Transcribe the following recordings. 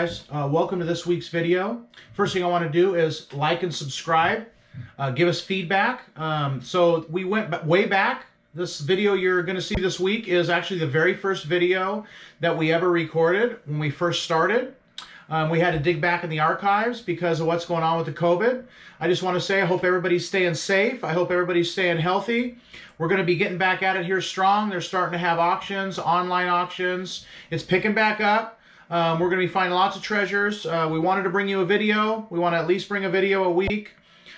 guys, welcome to this week's video. First thing I want to do is like and subscribe, give us feedback. So we went way back. This video you're going to see this week is actually the very first video that we ever recorded when we first started. We had to dig back in the archives because of what's going on with the COVID. I just want to say I hope everybody's staying safe. I hope everybody's staying healthy. We're going to be getting back at it here strong. They're starting to have auctions, online auctions. It's picking back up. We're going to be finding lots of treasures. We wanted to bring you a video. We want to at least bring a video a week.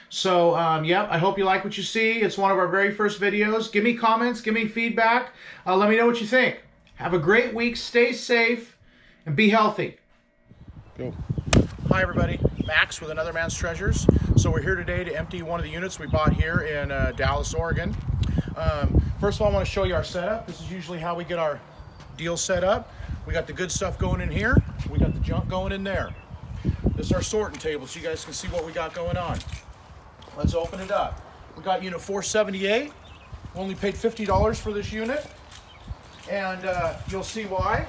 So, yep, I hope you like what you see. It's one of our very first videos. Give me comments. Give me feedback. Let me know what you think. Have a great week. Stay safe and be healthy. Go. Hi, everybody. Max with Another Man's Treasures. So we're here today to empty one of the units we bought here in Dallas, Oregon. First of all, I want to show you our setup. This is usually how we get our deal set up. We got the good stuff going in here. We got the junk going in there. This is our sorting table so you guys can see what we got going on. Let's open it up. We got unit 478. We only paid $50 for this unit. And you'll see why.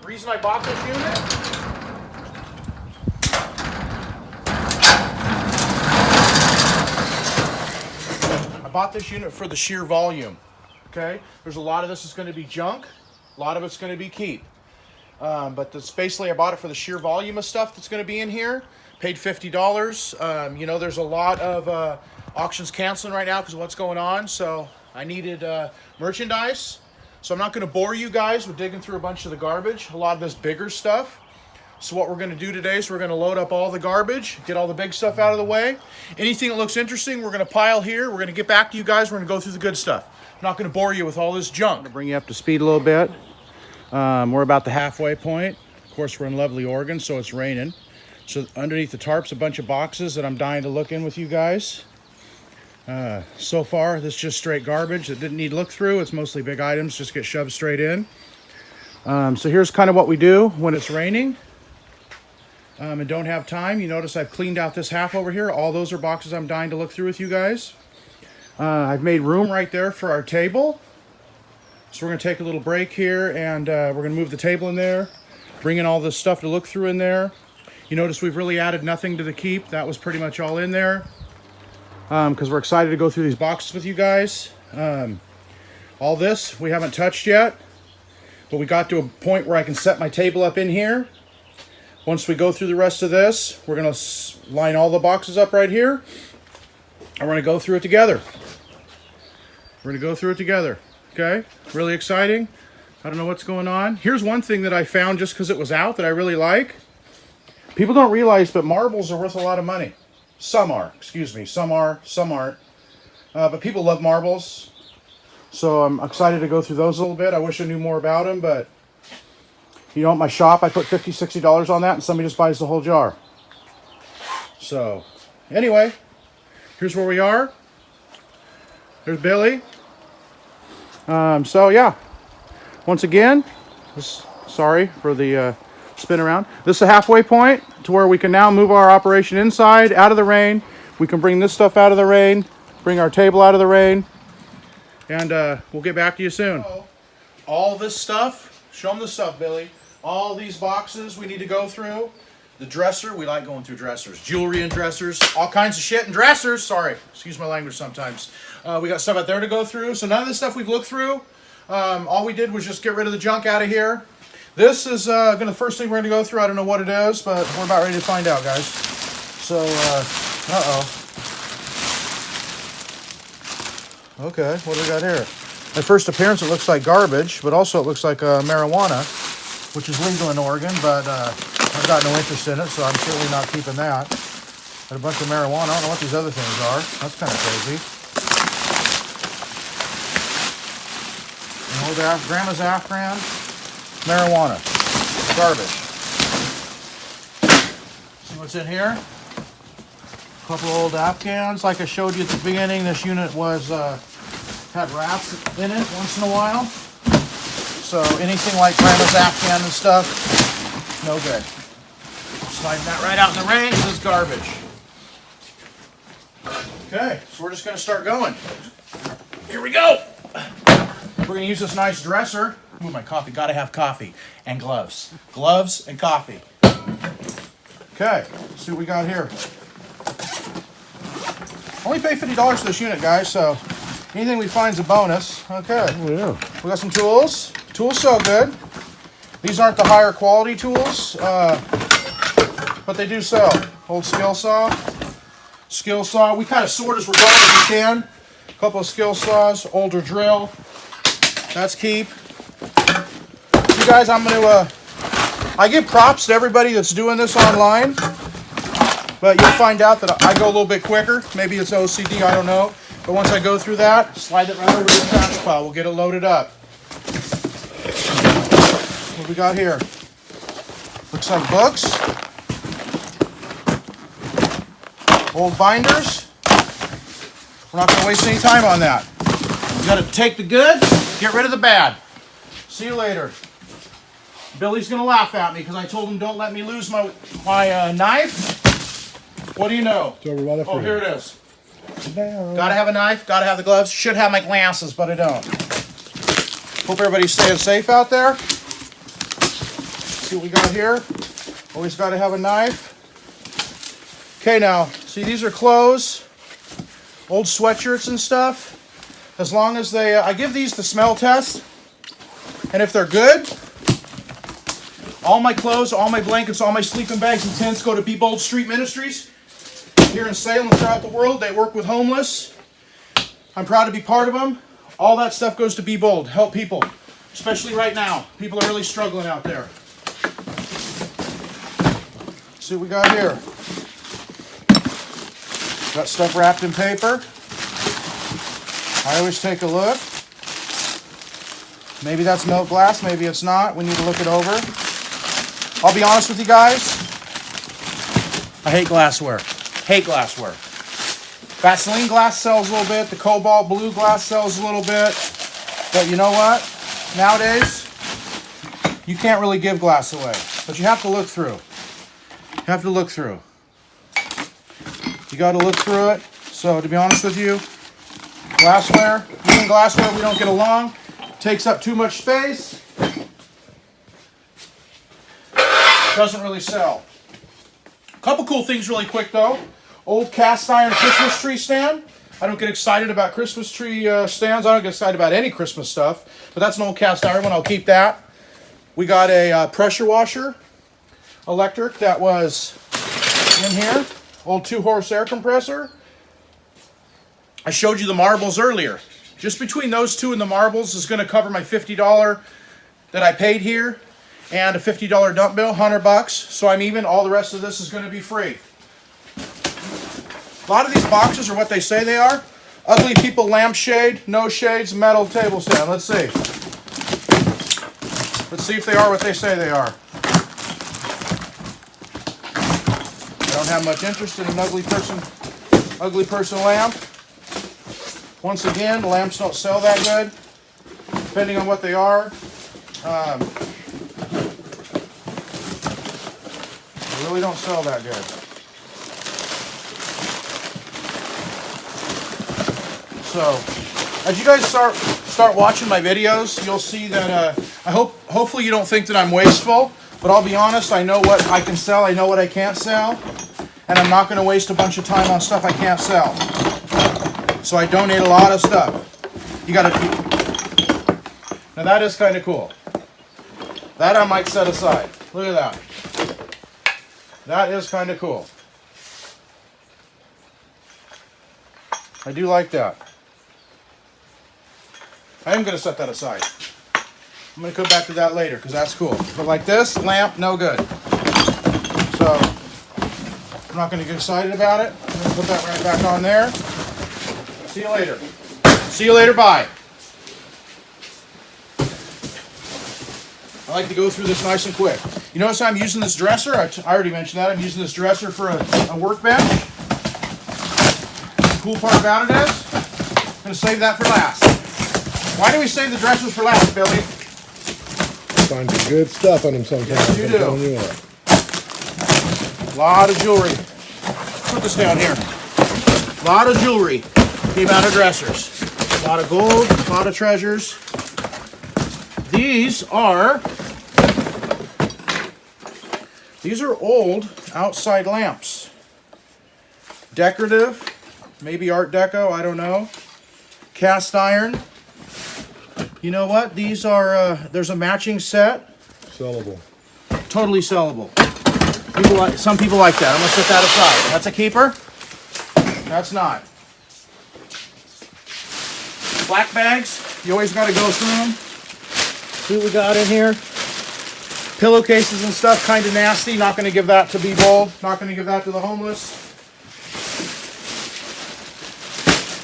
The reason I bought this unit, for the sheer volume. Okay, there's a lot of this is going to be junk, a lot of it's going to be keep. But that's basically I bought it for the sheer volume of stuff that's going to be in here. Paid $50. You know, there's a lot of auctions canceling right now because of what's going on. So I needed merchandise. So I'm not going to bore you guys with digging through a bunch of the garbage, a lot of this bigger stuff. So what we're going to do today is we're going to load up all the garbage, get all the big stuff out of the way. Anything that looks interesting, we're going to pile here. We're going to get back to you guys. We're going to go through the good stuff. I'm not going to bore you with all this junk. I'm going to bring you up to speed a little bit. We're about the halfway point. Of course, we're in lovely Oregon, so it's raining. So underneath the tarp's a bunch of boxes that I'm dying to look in with you guys. So far, this is just straight garbage that didn't need look through. It's mostly big items, just get shoved straight in. So here's kind of what we do when it's raining and don't have time. You notice I've cleaned out this half over here. All those are boxes I'm dying to look through with you guys. I've made room right there for our table. So we're going to take a little break here and we're going to move the table in there, bring in all this stuff to look through in there. You notice we've really added nothing to the keep. That was pretty much all in there because we're excited to go through these boxes with you guys. All this we haven't touched yet, but we got to a point where I can set my table up in here. Once we go through the rest of this, we're going to line all the boxes up right here. And we're going to go through it together. We're going to go through it together. Okay? Really exciting. I don't know what's going on. Here's one thing that I found just because it was out that I really like. People don't realize, but marbles are worth a lot of money. Some are. Excuse me. Some are. Some aren't. But people love marbles. So I'm excited to go through those a little bit. I wish I knew more about them, but you know, at my shop, I put $50, $60 on that, and somebody just buys the whole jar. So, anyway, here's where we are. There's Billy. So, yeah. Once again, sorry for the spin around. This is a halfway point to where we can now move our operation inside, out of the rain. We can bring this stuff out of the rain, bring our table out of the rain, and we'll get back to you soon. All this stuff, show them the stuff, Billy. All these boxes we need to go through. The dresser, we like going through dressers. Jewelry and dressers, all kinds of shit in dressers. Sorry, excuse my language sometimes. We got stuff out there to go through. So none of this stuff we've looked through. All we did was just get rid of the junk out of here. This is the first thing we're going to go through. I don't know what it is, but we're about ready to find out, guys. So, Okay, what do we got here? At first appearance, it looks like garbage, but also it looks like marijuana, which is legal in Oregon, but I've got no interest in it, so I'm certainly not keeping that. Got a bunch of marijuana. I don't know what these other things are. That's kind of crazy. An old Grandma's Afghan. Marijuana. Garbage. See what's in here? A couple of old Afghans. Like I showed you at the beginning, this unit was had rats in it once in a while. So anything like Grandma's Afghan and stuff, no good. Sliding that right out in the rain. This is garbage. Okay, so we're just going to start going. Here we go. We're going to use this nice dresser. Ooh, my coffee. Gotta have coffee and gloves. Gloves and coffee. Okay, let's see what we got here. Only pay $50 for this unit, guys, so anything we find is a bonus. Okay. Oh, yeah. We got some tools. Tools sell good. These aren't the higher quality tools, but they do sell. Old skill saw. Skill saw. We kind of sort as we're going as we can. A couple of skill saws. Older drill. That's keep. You guys, I'm going to... I give props to everybody that's doing this online, but you'll find out that I go a little bit quicker. Maybe it's OCD, I don't know. But once I go through that, slide it right over to the trash pile. We'll get it loaded up. What we got here? Looks like books. Old binders. We're not going to waste any time on that. You got to take the good, get rid of the bad. See you later. Billy's going to laugh at me because I told him don't let me lose my knife. What do you know? Oh, here it is. Gotta have a knife, gotta have the gloves. Should have my glasses, but I don't. Hope everybody's staying safe out there. See what we got here. Always gotta have a knife. Okay, now, see, these are clothes, old sweatshirts and stuff. As long as they, I give these the smell test, and if they're good, all my clothes, all my blankets, all my sleeping bags and tents go to Be Bold Street Ministries. Here in Salem and throughout the world, they work with homeless. I'm proud to be part of them. All that stuff goes to Be Bold, help people, especially right now. People are really struggling out there. Let's see what we got here. Got stuff wrapped in paper. I always take a look. Maybe that's milk glass, maybe it's not. We need to look it over. I'll be honest with you guys. I hate glassware. Hate glassware. Vaseline glass sells a little bit. The cobalt blue glass sells a little bit. But you know what? Nowadays, you can't really give glass away. But you have to look through. You have to look through. You got to look through it. So to be honest with you, glassware, even glassware we don't get along, takes up too much space. Doesn't really sell. Couple cool things really quick though. Old cast iron Christmas tree stand. I don't get excited about Christmas tree stands. I don't get excited about any Christmas stuff. But that's an old cast iron one. I'll keep that. We got a pressure washer, electric, that was in here. Old 2-horse air compressor. I showed you the marbles earlier. Just between those two and the marbles is going to cover my $50 that I paid here. And a $50 dump bill, $100. So I'm even. All the rest of this is going to be free. A lot of these boxes are what they say they are. Ugly People lampshade, no shades, metal table stand. Let's see. Let's see if they are what they say they are. I don't have much interest in an ugly person lamp. Once again, the lamps don't sell that good, depending on what they are. They really don't sell that good. So, as you guys start watching my videos, you'll see that hopefully you don't think that I'm wasteful, but I'll be honest, I know what I can sell, I know what I can't sell, and I'm not going to waste a bunch of time on stuff I can't sell. So I donate a lot of stuff. You got to. Now that is kind of cool. That I might set aside. Look at that. That is kind of cool. I do like that. I am going to set that aside. I'm going to come back to that later because that's cool. But like this, lamp, no good. So, I'm not going to get excited about it. I'm going to put that right back on there. See you later. See you later, bye. I like to go through this nice and quick. You notice I'm using this dresser? I already mentioned that. I'm using this dresser for a workbench. The cool part about it is, I'm going to save that for last. Why do we save the dressers for last, Billy? Find some good stuff on them sometimes. Yes, you do. A lot of jewelry. Put this down here. A lot of jewelry came out of dressers. A lot of gold, a lot of treasures. These are old outside lamps. Decorative, maybe Art Deco, I don't know. Cast iron. You know what? These are, there's a matching set. Sellable. Totally sellable. Some people like that. I'm gonna set that aside. That's a keeper. That's not. Black bags. You always got to go through them. See what we got in here. Pillowcases and stuff, kind of nasty. Not going to give that to B-Bowl. Not going to give that to the homeless.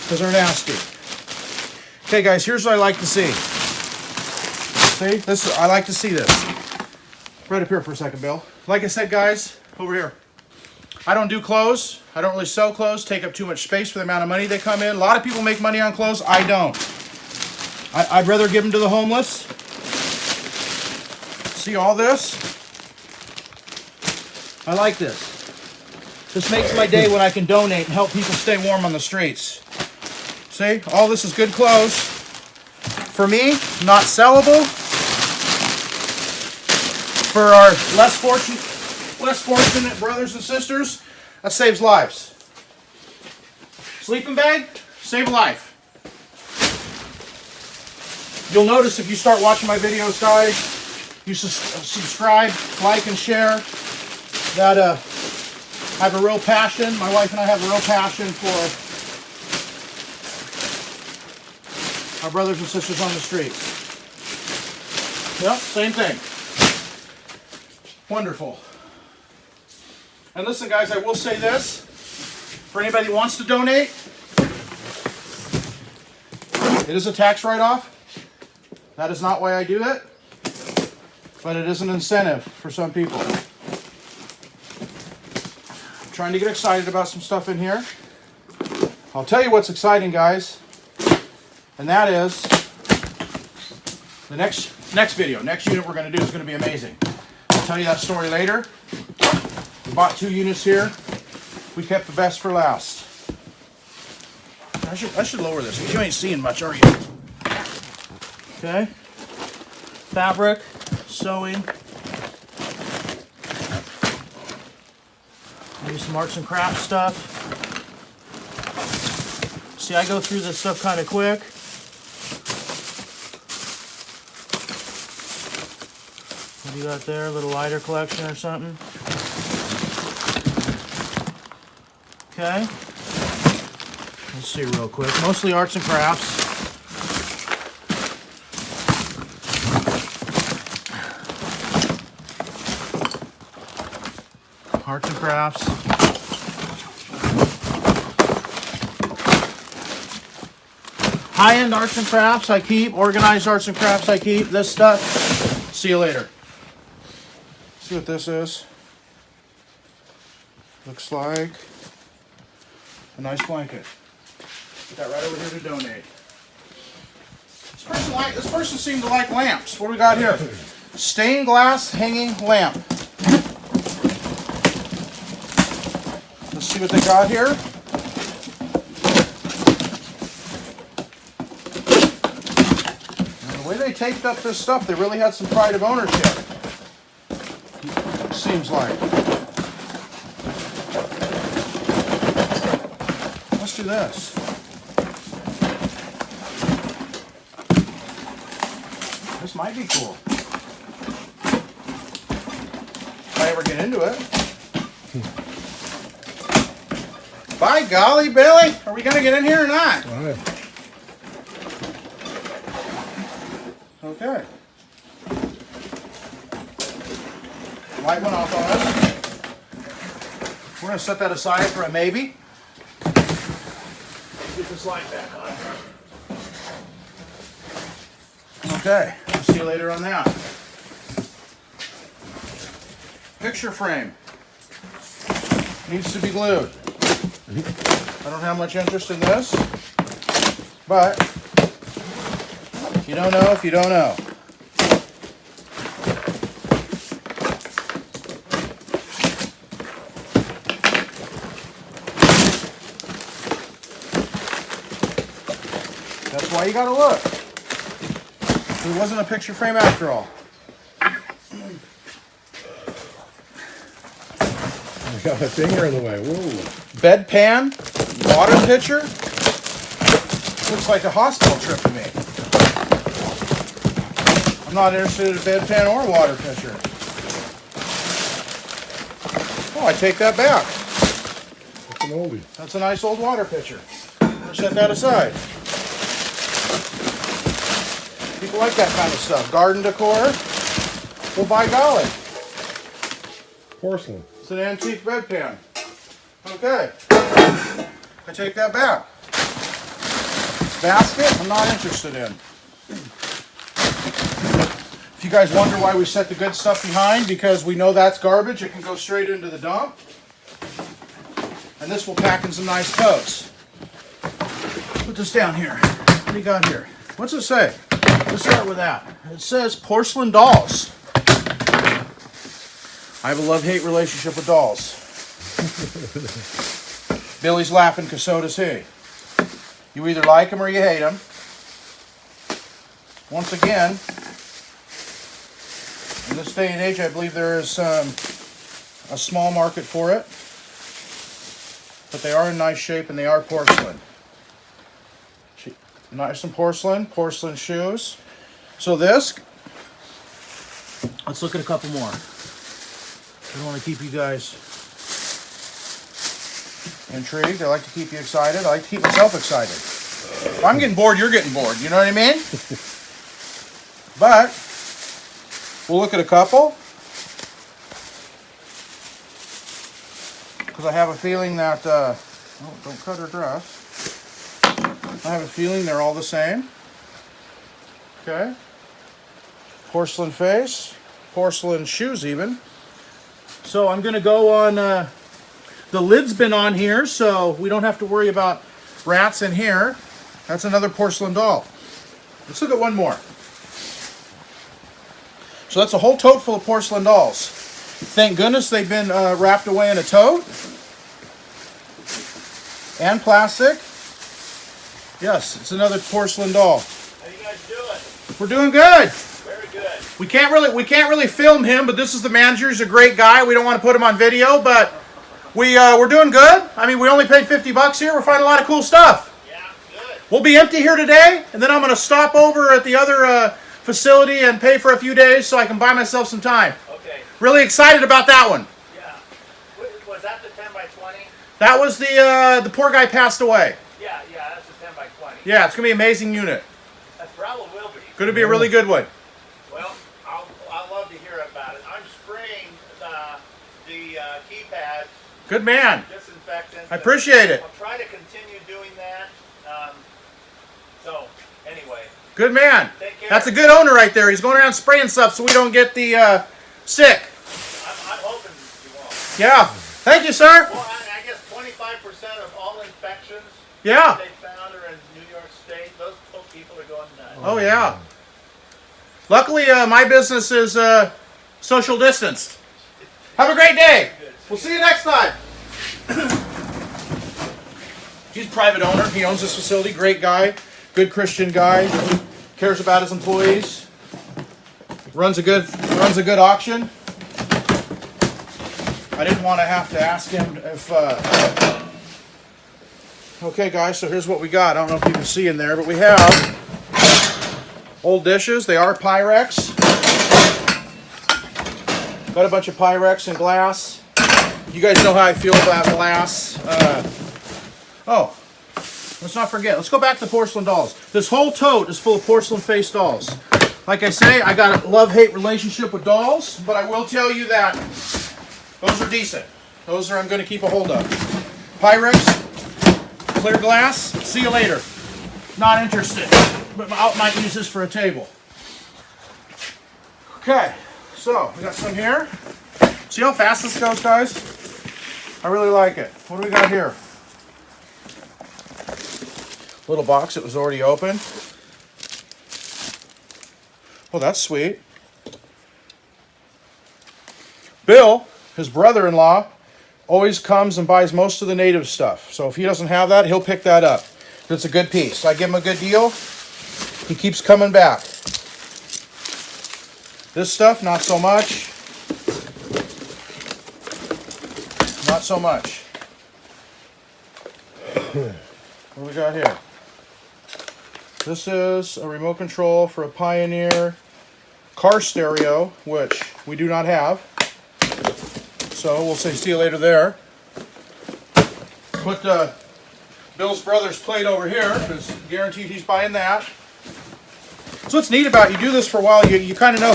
Because they're nasty. Okay, guys, here's what I like to see. See? I like to see this. Right up here for a second, Bill. Like I said, guys, over here. I don't do clothes. I don't really sell clothes. Take up too much space for the amount of money they come in. A lot of people make money on clothes. I don't. I'd rather give them to the homeless. See all this? I like this. This makes my day when I can donate and help people stay warm on the streets. See? All this is good clothes. For me, not sellable. For our less fortunate brothers and sisters, that saves lives. Sleeping bag, save a life. You'll notice if you start watching my videos, guys, you subscribe, like, and share, that I have a real passion. My wife and I have a real passion for our brothers and sisters on the streets. Yep, same thing. Wonderful. And listen, guys, I will say this. For anybody who wants to donate, it is a tax write-off. That is not why I do it, but it is an incentive for some people. I'm trying to get excited about some stuff in here. I'll tell you what's exciting, guys, and that is the next video. Next unit we're going to do is going to be amazing. I'll tell you that story later. We bought 2 units here. We kept the best for last. I should lower this because you ain't seeing much, are you? Okay. Fabric, sewing. Maybe some arts and crafts stuff. See, I go through this stuff kind of quick. What do you got there? A little lighter collection or something? Okay. Let's see real quick. Mostly arts and crafts. Arts and crafts. High-end arts and crafts I keep. Organized arts and crafts I keep. This stuff. See you later. See what this is. Looks like a nice blanket. Put that right over here to donate. This person seemed to like lamps. What do we got here? Stained glass hanging lamp. Let's see what they got here. And the way they taped up this stuff, they really had some pride of ownership. Seems like. Let's do this. This might be cool. If I ever get into it. By golly, Billy, are we going to get in here or not? All right. Okay. Light went off on us. We're going to set that aside for a maybe. Get this light back on. Okay, we'll see you later on that. Picture frame. Needs to be glued. I don't have much interest in this, but you don't know if you don't know. That's why you gotta look. So it wasn't a picture frame after all. I got a finger in the way. Whoa. Bedpan, water pitcher. Looks like a hospital trip to me. I'm not interested in a bedpan or a water pitcher. Oh, I take that back. That's an oldie. That's a nice old water pitcher. We'll set that aside. People like that kind of stuff. Garden decor. Well, by golly. Porcelain. It's an antique bedpan. Okay. I take that back. Basket, I'm not interested in. If you guys wonder why we set the good stuff behind, because we know that's garbage, it can go straight into the dump. And this will pack in some nice totes. Put this down here. What do you got here? What's it say? Let's start with that. It says porcelain dolls. I have a love-hate relationship with dolls. Billy's laughing because so does he. You either like them or you hate them. Once again, in this day and age, I believe there is a small market for it. But they are in nice shape and they are porcelain. Nice and porcelain shoes. So this, let's look at a couple more. I don't want to keep you guys intrigued. I like to keep you excited. I like to keep myself excited. If I'm getting bored, you're getting bored. You know what I mean? But we'll look at a couple. Because I have a feeling that, oh, don't cut her dress. I have a feeling they're all the same. Okay. Porcelain face. Porcelain shoes even. So I'm going to go on, the lid's been on here, so we don't have to worry about rats in here. That's another porcelain doll. Let's look at one more. So that's a whole tote full of porcelain dolls. Thank goodness they've been wrapped away in a tote. And plastic. Yes, it's another porcelain doll. How you guys doing? We're doing good. Very good. We can't really film him, but this is the manager. He's a great guy. We don't want to put him on video, but we're doing good. I mean, we only paid $50 here. We're finding a lot of cool stuff. Yeah, good. We'll be empty here today, and then I'm going to stop over at the other facility and pay for a few days so I can buy myself some time. Okay. Really excited about that one. Yeah. Was that the 10 by 20? That was the poor guy passed away. Yeah, that's the 10 by 20. Yeah, it's going to be an amazing unit. That probably will be. Going to be a really good one. Well, I'll love to hear about it. I'm spraying the keypads, Good man. disinfectant. I appreciate it. I'll try to continue doing that. So, anyway. Good man. Take care. That's a good owner right there. He's going around spraying stuff so we don't get the sick. I'm hoping you won't. Yeah. Thank you, sir. Well, I guess 25% of all infections Yeah. they found are in New York State. Those people are going nuts. Oh, yeah. Luckily, my business is social distanced. Have a great day. We'll see you next time. He's a private owner. He owns this facility. Great guy. Good Christian guy. Cares about his employees. Runs a good auction. I didn't want to have to ask him if... Okay, guys, so here's what we got. I don't know if you can see in there, but we have old dishes. They are Pyrex. Got a bunch of Pyrex and glass. You guys know how I feel about glass. Oh, let's not forget. Let's go back to porcelain dolls. This whole tote is full of porcelain face dolls. Like I say, I got a love-hate relationship with dolls, but I will tell you that those are decent. Those are I'm going to keep a hold of. Pyrex, clear glass. See you later. Not interested, but I might use this for a table. Okay, so we got some here. See how fast this goes, guys? I really like it. What do we got here? Little box that was already open. Oh, that's sweet. Bill, his brother-in-law, always comes and buys most of the native stuff. So if he doesn't have that, he'll pick that up. It's a good piece. I give him a good deal. He keeps coming back. This stuff, not so much. Not so much. What do we got here? This is a remote control for a Pioneer car stereo, which we do not have. So we'll say see you later there. Put Bill's brother's plate over here, because guaranteed he's buying that. So what's neat about it, you do this for a while, you kind of know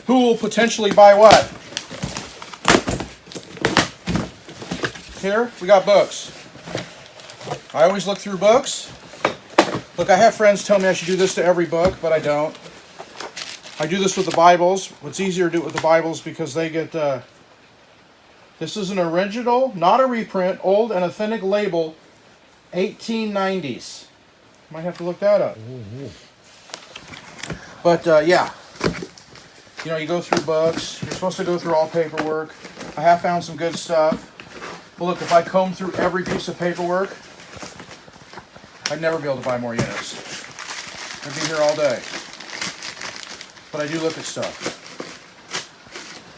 who will potentially buy what. Here, we got books. I always look through books. Look, I have friends tell me I should do this to every book, but I don't. I do this with the Bibles. It's easier to do it with the Bibles because they get... this is an original, not a reprint, old and authentic label, 1890s. Might have to look that up. But yeah, you know, you go through books. You're supposed to go through all paperwork. I have found some good stuff. But look, if I comb through every piece of paperwork, I'd never be able to buy more units. I'd be here all day. But I do look at stuff.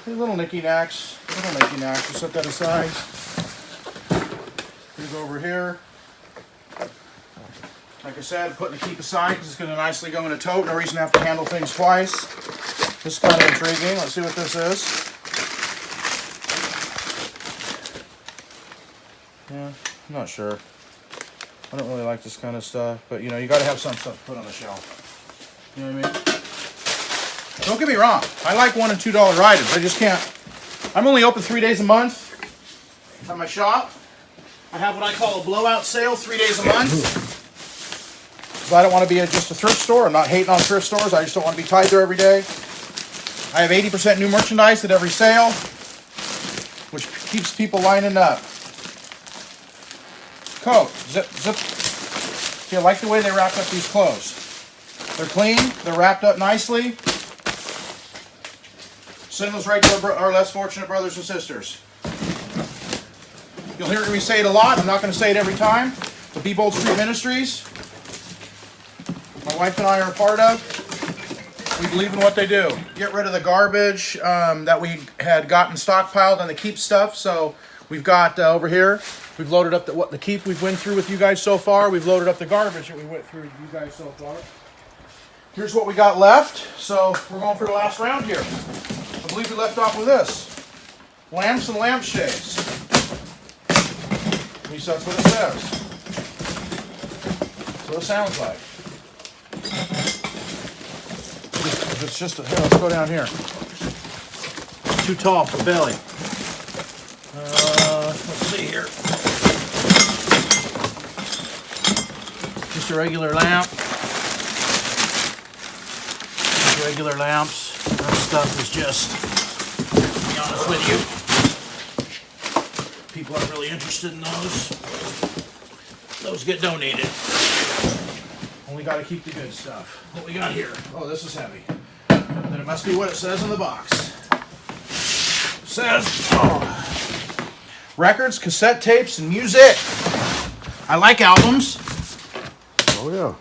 Little knicky-knacks. Little knicky-knacks. We'll set that aside. Here's over here. Like I said, putting the keep aside because it's going to nicely go in a tote. No reason to have to handle things twice. This is kind of intriguing. Let's see what this is. Yeah, I'm not sure. I don't really like this kind of stuff, but you know, you got to have some stuff to put on the shelf. You know what I mean? Don't get me wrong. I like $1 and $2 items. I just can't. I'm only open 3 days a month at my shop. I have what I call a blowout sale 3 days a month. So I don't want to be just a thrift store. I'm not hating on thrift stores. I just don't want to be tied there every day. I have 80% new merchandise at every sale, which keeps people lining up. Coat, zip, zip. See, I like the way they wrapped up these clothes. They're clean, they're wrapped up nicely. Send those right to our less fortunate brothers and sisters. You'll hear me say it a lot. I'm not going to say it every time. The Be Bold Street Ministries, my wife and I are a part of. We believe in what they do. Get rid of the garbage that we had gotten stockpiled on the keep stuff. So we've got over here, we've loaded up the keep we've went through with you guys so far. We've loaded up the garbage that we went through with you guys so far. Here's what we got left. So we're going for the last round here. I believe we left off with this. Lamps and lampshades. At least that's what it says. That's what it sounds like. If it's just here, let's go down here. It's too tall for belly. Let's see here. Just a regular lamp. Just regular lamps. That stuff is just, to be honest with you, people aren't really interested in those. Those get donated. Only got to keep the good stuff. What we got here? Oh, this is heavy. Then it must be what it says in the box. It says, oh, records, cassette tapes, and music. I like albums. Oh, yeah.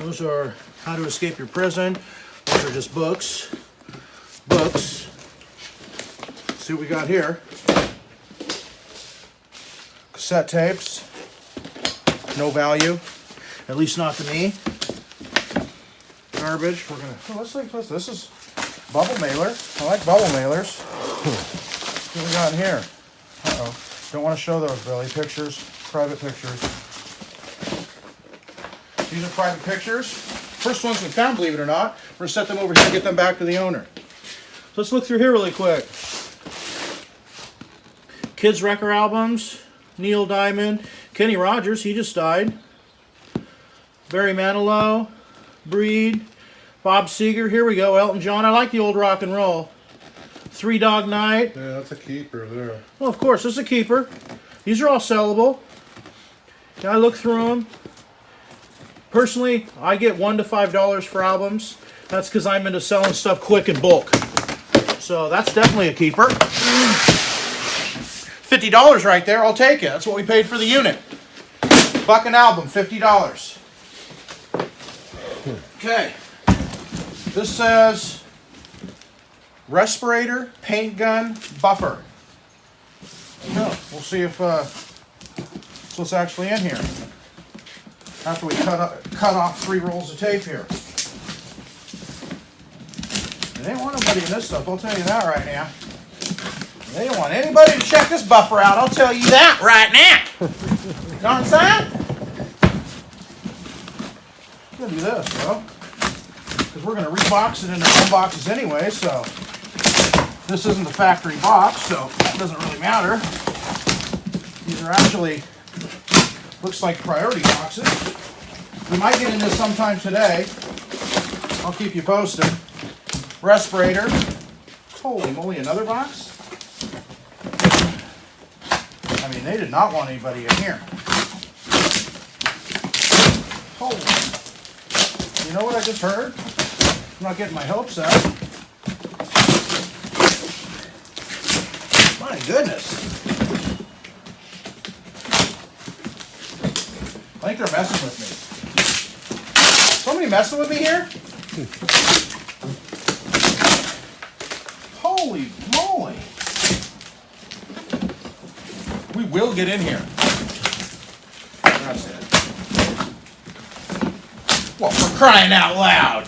Those are How to Escape Your Prison. Those are just books. Books. Let's see what we got here. Cassette tapes. No value. At least not to me. Garbage. We're gonna. Oh, let's look. This is bubble mailer. I like bubble mailers. What we got in here? Uh-oh. Don't want to show those, Billy. Pictures. Private pictures. These are private pictures. First ones we found, believe it or not. We're going to set them over here and get them back to the owner. So let's look through here really quick. Kids record albums. Neil Diamond. Kenny Rogers, he just died. Barry Manilow. Breed. Bob Seger. Here we go. Elton John. I like the old rock and roll. Three Dog Night. Yeah, that's a keeper there. Well, of course, this is a keeper. These are all sellable. Yeah, I look through them. Personally, I get $1 to $5 for albums. That's because I'm into selling stuff quick in bulk. So that's definitely a keeper. $50 right there. I'll take it. That's what we paid for the unit. Buck an album, $50. Okay. This says respirator, paint gun, buffer. So we'll see if that's what's actually in here. After we cut off 3 rolls of tape here. They ain't want nobody in this stuff, I'll tell you that right now. They don't want anybody to check this buffer out, I'll tell you that right now. You know what I'm saying? We're gonna do this, bro. Because we're gonna rebox it into home boxes anyway, so this isn't the factory box, so that doesn't really matter. These are actually, looks like priority boxes. We might get in this sometime today. I'll keep you posted. Respirator. Holy moly, another box? I mean, they did not want anybody in here. Holy. You know what I just heard? I'm not getting my hopes up. My goodness. I think they're messing with me. Somebody messing with me here? Holy moly. We will get in here. That's it. Well, for crying out loud.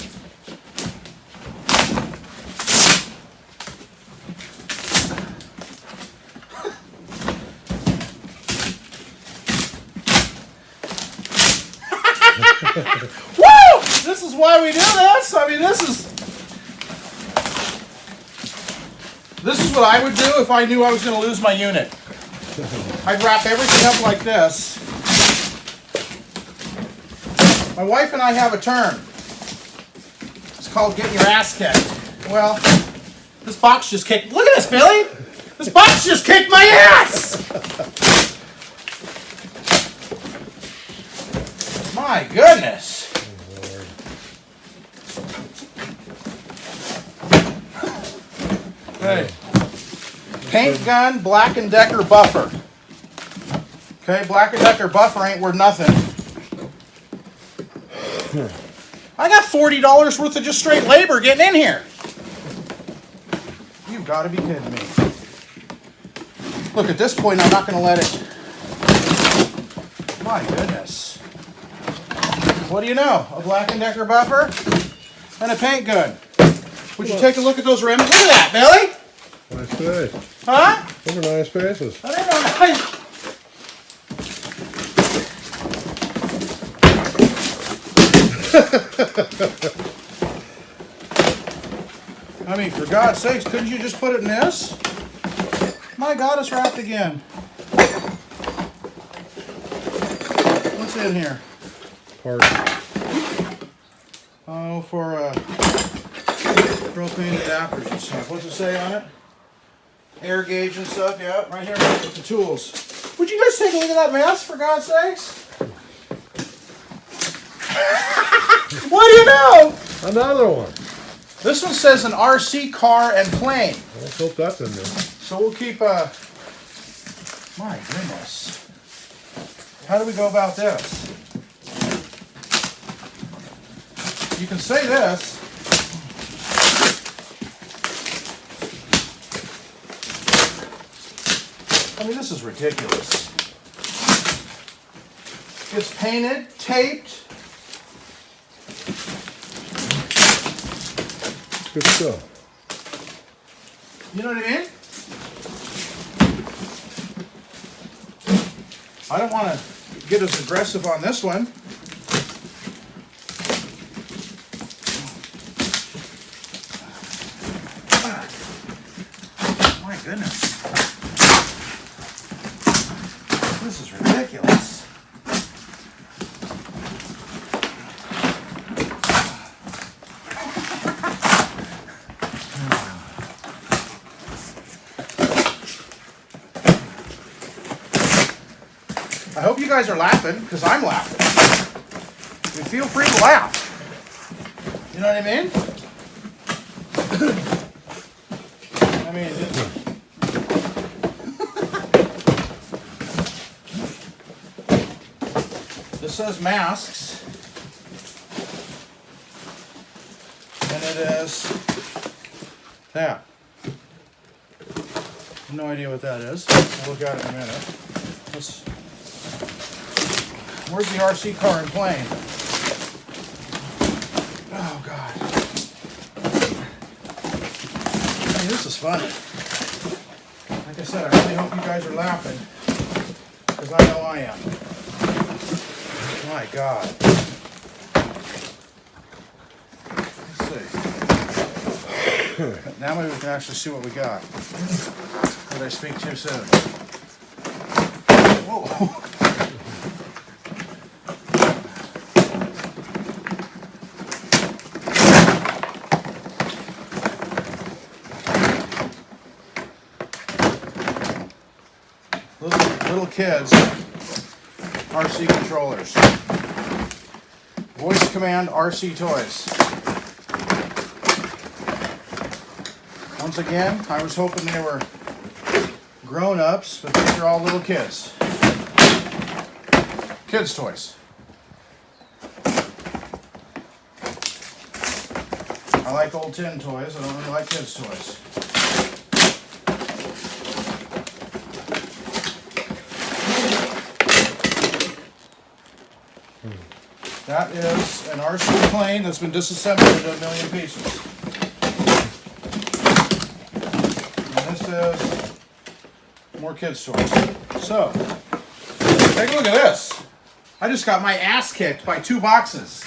Woo! This is why we do this. I mean, this is what I would do if I knew I was going to lose my unit. I'd wrap everything up like this. My wife and I have a term. It's called getting your ass kicked. Well, this box just kicked. Look at this, Billy. This box just kicked my ass. My goodness. Okay. Paint gun, Black & Decker buffer. Okay, Black & Decker buffer ain't worth nothing. I got $40 worth of just straight labor getting in here. You've got to be kidding me. Look, at this point, I'm not going to let it. My goodness. What do you know? A Black & Decker buffer and a paint gun. Would you take a look at those rims? Look at that, Billy. Nice space. Huh? Those are nice spaces. I don't know. I mean, for God's sakes, couldn't you just put it in this? My God, it's wrapped again. What's in here? Part. Oh, for propane adapters and stuff. What's it say on it? Air gauge and stuff, yeah, right here with the tools. Would you guys take a look at that mess, for God's sakes? What do you know? Another one. This one says an RC car and plane. Let's hope that's in there. So we'll keep, my goodness. How do we go about this? You can say this. I mean, this is ridiculous. It's painted, taped. Good stuff. You know what I mean? I don't want to get as aggressive on this one. My goodness. This is ridiculous. I hope you guys are laughing, because I'm laughing. You feel free to laugh. You know what I mean? I mean, this says masks. And it is that. No idea what that is. We'll look at it in a minute. Where's the RC car and plane? Oh God. Hey, this is fun. Like I said, I really hope you guys are laughing, because I know I am. My God. Let's see. Now maybe we can actually see what we got. Did I speak too soon? Whoa. Little kids RC controllers. Voice command RC toys. Once again, I was hoping they were grown-ups, but these are all little kids. Kids' toys. I like old tin toys. I don't really like kids' toys. That is an RC plane that's been disassembled into a million pieces. And this is more kids' toys. So, take a look at this. I just got my ass kicked by 2 boxes.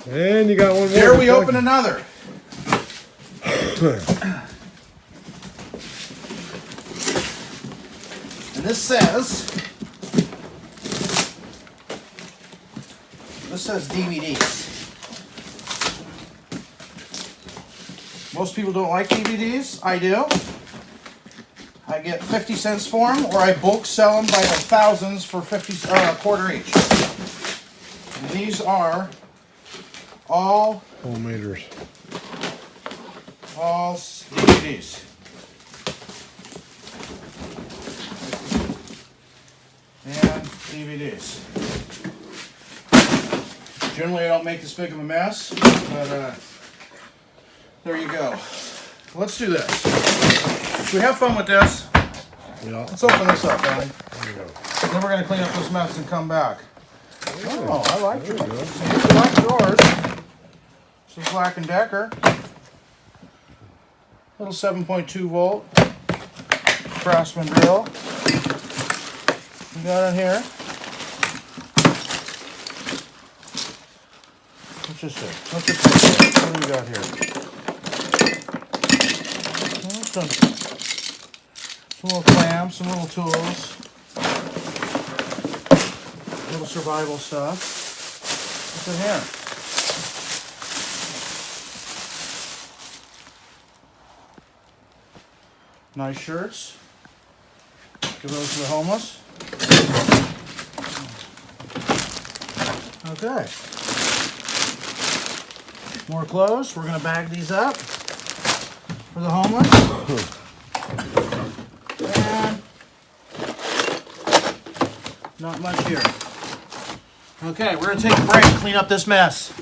And you got one more. Here we open another. And this says DVDs. Most people don't like DVDs. I do. I get 50 cents for them, or I bulk sell them by the thousands for a quarter each. And these are all Homemakers. all DVDs. And DVDs. Generally, I don't make this big of a mess, but there you go. Let's do this. Should we have fun with this? Yeah. Let's open this up, Danny. There you go. Then we're going to clean up this mess and come back. Oh, I like There yours. you go. I like yours. This is Black & Decker. Little 7.2 volt Craftsman drill. We got in here. What's this here? What's this here? What do we got here? Some little clamps, some little tools. Little survival stuff. What's in here? Nice shirts. Give those to the homeless. Okay. More clothes. We're going to bag these up for the homeless. And not much here. Okay, we're going to take a break, clean up this mess.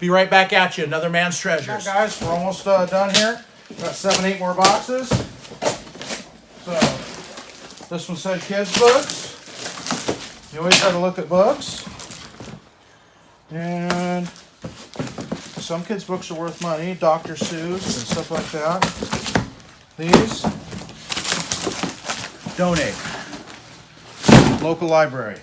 Be right back at you. Another man's treasures. Guys, we're almost done here. Got 7, 8 more boxes. So, this one said kids books. You always got to look at books. And some kids' books are worth money. Dr. Seuss and stuff like that. These, donate. Local library.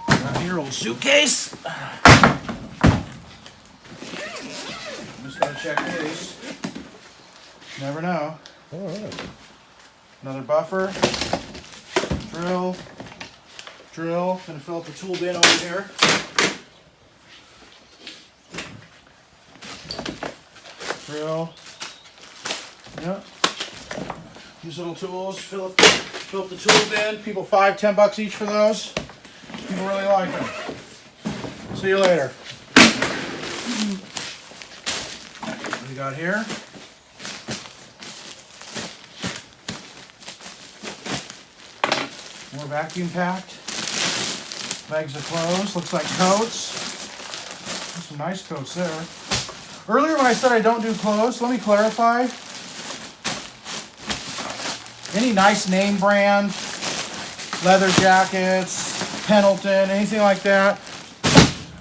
Got your old suitcase. Just gotta check these. Never know. All right. Another buffer. Drill. Gonna fill up the tool bin over here. Drill. Yep. These little tools, fill up the tool bin. People $5, $10 each for those. People really like them. See you later. What do we got here? More vacuum packed. Bags of clothes. Looks like coats. Some nice coats there. Earlier when I said I don't do clothes, let me clarify. Any nice name brand, leather jackets, Pendleton, anything like that.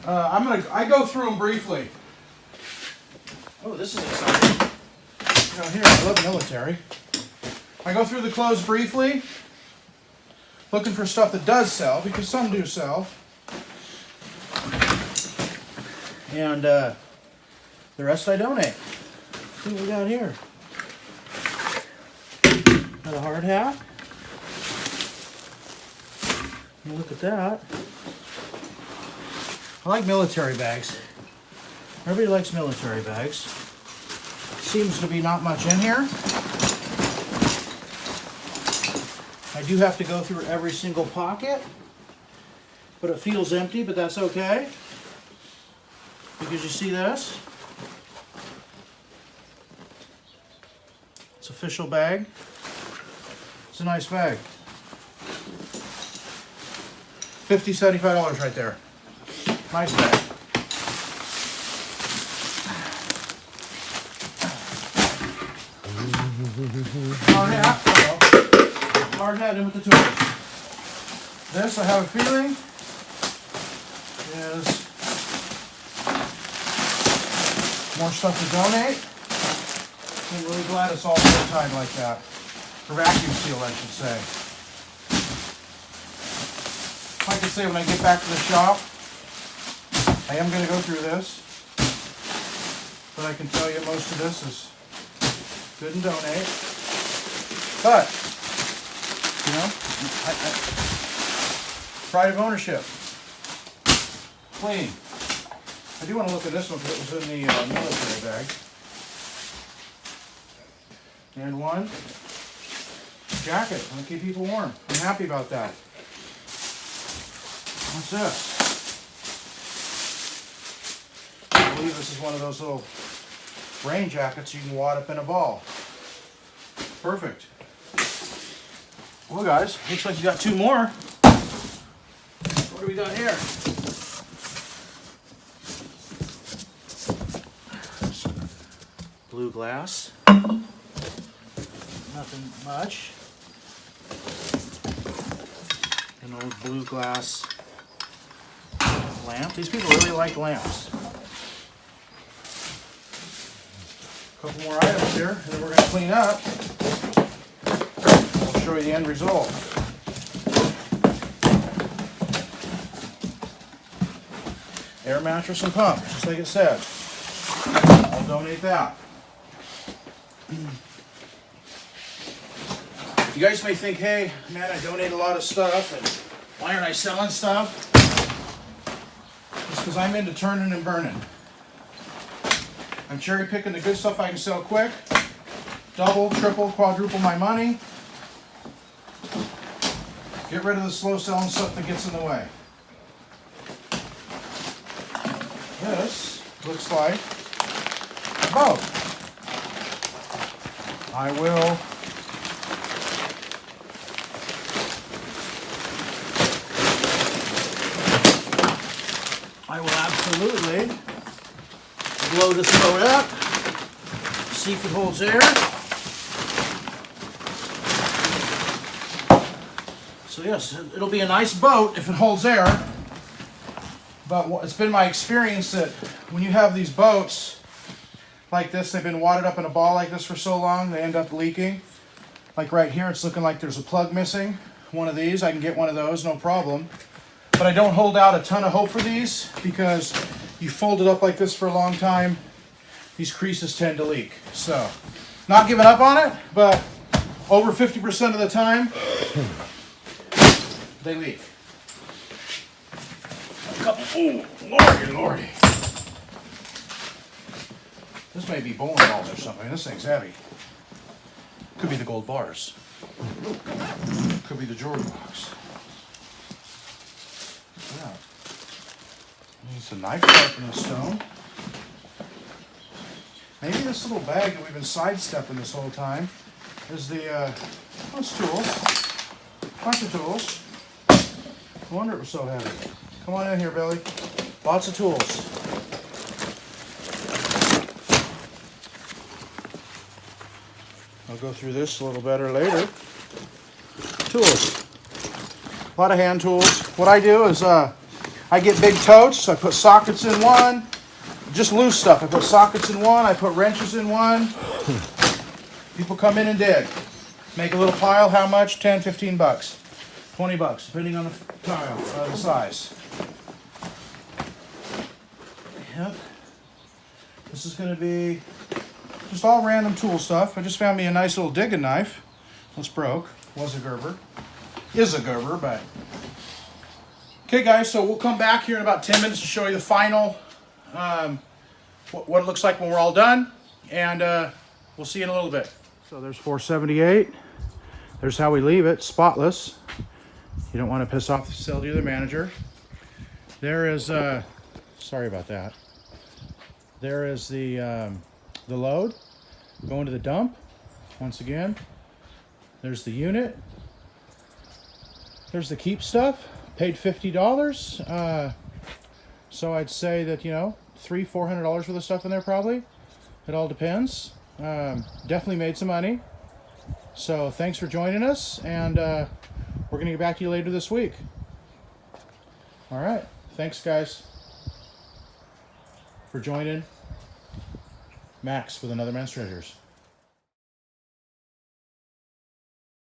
I go through them briefly. Oh, this is exciting. You know, here, I love military. I go through the clothes briefly, looking for stuff that does sell, because some do sell. And the rest I donate. See what we got here. Got a hard hat. And look at that. I like military bags. Everybody likes military bags. Seems to be not much in here. I do have to go through every single pocket, but it feels empty, but that's okay. Because you see this? It's an official bag. It's a nice bag. $50, $75 right there. Nice bag. Hard hat. Well, hard hat in with the tools. This, I have a feeling, is more stuff to donate. I'm really glad it's all zip tied like that. Or vacuum seal, I should say. Like I say, when I get back to the shop, I am going to go through this. But I can tell you most of this is good and donate. But, you know, pride of ownership. Clean. I do want to look at this one because it was in the military bag. And one jacket. I want to keep people warm. I'm happy about that. What's this? I believe this is one of those little rain jackets you can wad up in a ball. Perfect. Well, guys, looks like you got two more. What do we got here? Blue glass. Nothing much. An old blue glass lamp. These people really like lamps. A couple more items here, and then we're going to clean up. I'll show you the end result. Air mattress and pump, just like it said. I'll donate that. You guys may think, hey, man, I donate a lot of stuff, and why aren't I selling stuff? It's because I'm into turning and burning. I'm cherry picking the good stuff I can sell quick. Double, triple, quadruple my money. Get rid of the slow selling stuff that gets in the way. This looks like a boat. I will absolutely blow this boat up, see if it holds air. So yes, it'll be a nice boat if it holds air, but it's been my experience that when you have these boats like this, they've been wadded up in a ball like this for so long, they end up leaking. Like right here, it's looking like there's a plug missing. One of these, I can get one of those, no problem. But I don't hold out a ton of hope for these because you fold it up like this for a long time, these creases tend to leak. So, not giving up on it, but over 50% of the time, they leak. A couple, oh, lordy, lordy. This may be bowling balls or something. This thing's heavy. Could be the gold bars. Could be the jewelry box. Yeah. It's a knife sharpening stone. Maybe this little bag that we've been sidestepping this whole time is the, it's tools. Bunch of tools. No wonder it was so heavy. Come on in here, Billy. Lots of tools. I'll go through this a little better later. Tools. A lot of hand tools. What I do is I get big totes. I put sockets in one. Just loose stuff. I put sockets in one. I put wrenches in one. People come in and dig. Make a little pile. How much? 10, 15 bucks. 20 bucks, depending on the tile, the size. Yep. This is going to be just all random tool stuff. I just found me a nice little digging knife. It's broke. Was a Gerber. Is a Gerber, but... Okay, guys, so we'll come back here in about 10 minutes to show you the final, what it looks like when we're all done. And we'll see you in a little bit. So there's 478. There's how we leave it, spotless. You don't want to piss off the facility or the manager. There is, sorry about that. There is the load going to the dump. Once again, there's the unit. There's the keep stuff. Paid $50. So I'd say that, you know, $300-400 worth of stuff in there probably. It all depends. Definitely made some money. So thanks for joining us, and we're going to get back to you later this week. All right. Thanks, guys, for joining Max with Another Man's Treasures.